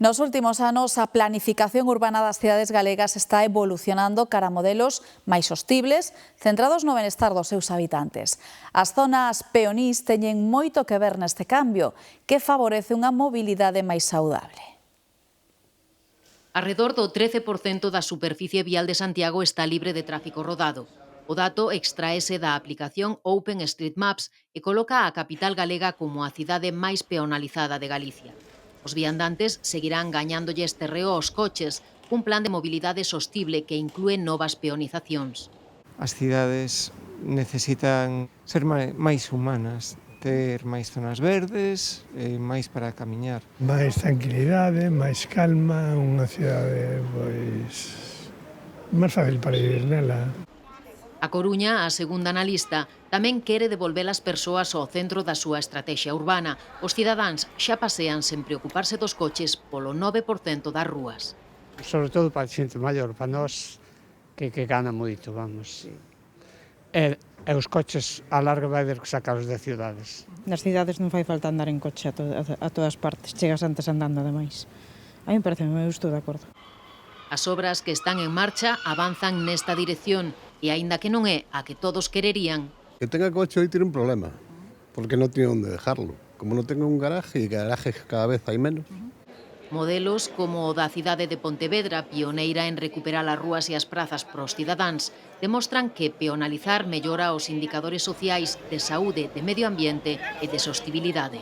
Nos últimos anos, a planificación urbana das cidades galegas está evolucionando cara a modelos máis sostibles, centrados no benestar dos seus habitantes. As zonas peonís teñen moito que ver neste cambio, que favorece unha mobilidade máis saudable. Arredor do 13% da superficie vial de Santiago está libre de tráfico rodado. O dato extraese da aplicación OpenStreetMaps e coloca a capital galega como a cidade máis peonalizada de Galicia. Os viandantes seguirán gañándolles terreo aos coches, cun plan de mobilidade sostible que inclúe novas peonizacións. As cidades necesitan ser máis humanas, ter máis zonas verdes e máis para camiñar. Máis tranquilidade, máis calma, unha cidade máis fácil para vivir nela. A Coruña, a segunda na lista, tamén quere devolver as persoas ao centro da súa estrategia urbana. Os cidadáns xa pasean sen preocuparse dos coches polo 9% das rúas. Sobre todo para a xente maior, para nós que gana moito, vamos. E os coches a larga vai haber que sacalos das cidades. Nas cidades non fai falta andar en coche a todas partes, chegas antes andando ademais. A mí parece, eu estou de acordo. As obras que están en marcha avanzan nesta dirección e, aínda que non é a que todos quererían, que tenga coche hoy tiene un problema, porque no tiene dónde dejarlo. Como no tenga un garaje, y garajes cada vez hay menos. Modelos como o da cidade de Pontevedra, pioneira en recuperar as rúas e as prazas pros cidadáns, demostran que peonalizar mellora os indicadores sociais de saúde, de medio ambiente e de sostibilidade.